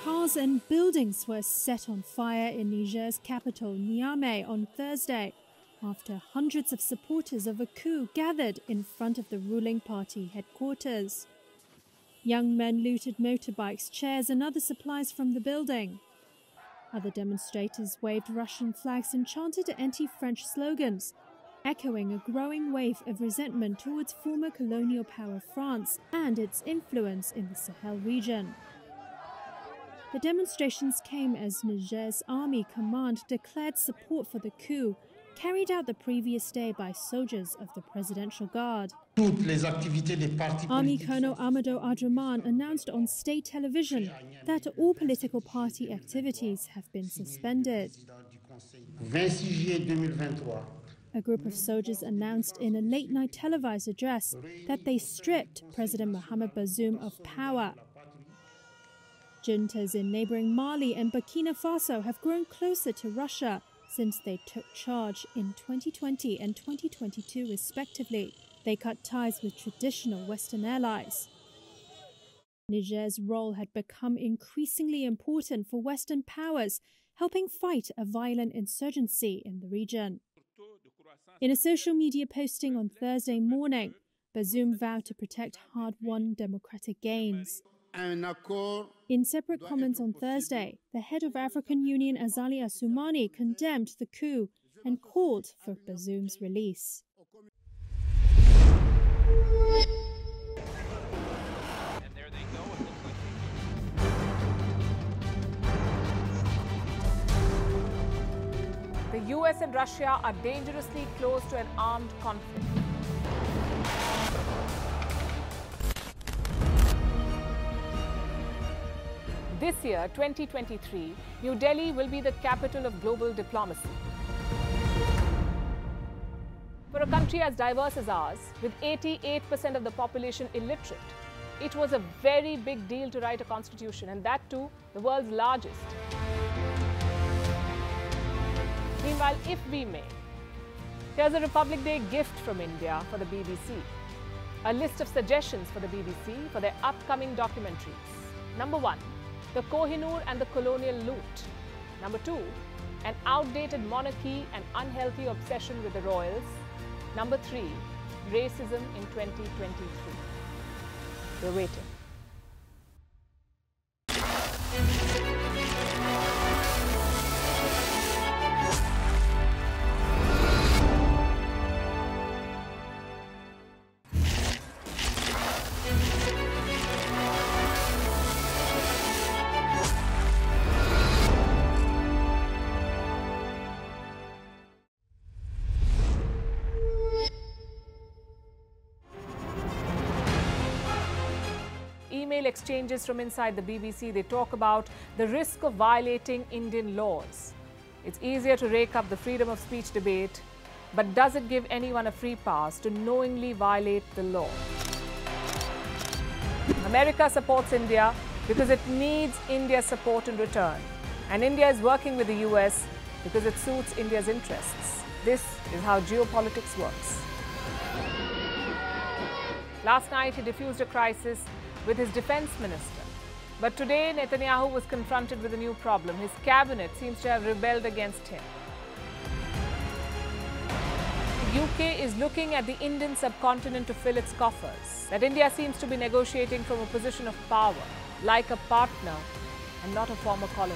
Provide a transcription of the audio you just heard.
Cars and buildings were set on fire in Niger's capital, Niamey, on Thursday, after hundreds of supporters of a coup gathered in front of the ruling party headquarters. Young men looted motorbikes, chairs and other supplies from the building. Other demonstrators waved Russian flags and chanted anti-French slogans, echoing a growing wave of resentment towards former colonial power France and its influence in the Sahel region. The demonstrations came as Niger's Army command declared support for the coup, carried out the previous day by soldiers of the Presidential Guard. Army Colonel Amadou Abdraman announced on state television that all political party activities have been suspended. A group of soldiers announced in a late-night televised address that they stripped President Mohamed BAZOUM of power. Juntas in neighboring Mali and Burkina Faso have grown closer to Russia since they took charge in 2020 and 2022 respectively. They cut ties with traditional Western allies. Niger's role had become increasingly important for Western powers, helping fight a violent insurgency in the region. In a social media posting on Thursday morning, BAZOUM vowed to protect hard-won democratic gains. In separate comments on Thursday, the head of African Union ASSOUMANI condemned the coup and called for BAZOUM's release. And there they go. The US and Russia are dangerously close to an armed conflict. This year, 2023, New Delhi will be the capital of global diplomacy. For a country as diverse as ours, with 88% of the population illiterate, it was a very big deal to write a constitution, and that too, the world's largest. Meanwhile, if we may, here's a Republic Day gift from India for the BBC. A list of suggestions for the BBC for their upcoming documentaries. Number 1, the Kohinoor and the colonial loot. Number 2, an outdated monarchy and unhealthy obsession with the royals. Number 3, racism in 2023. We're waiting. Email exchanges from inside the BBC, they talk about the risk of violating Indian laws. It's easier to rake up the freedom of speech debate, but does it give anyone a free pass to knowingly violate the law? America supports India because it needs India's support in return. And India is working with the US because it suits India's interests. This is how geopolitics works. Last night, he diffused a crisis with his defense minister. But today, Netanyahu was confronted with a new problem. His cabinet seems to have rebelled against him. The UK is looking at the Indian subcontinent to fill its coffers. That India seems to be negotiating from a position of power, like a partner and not a former colony.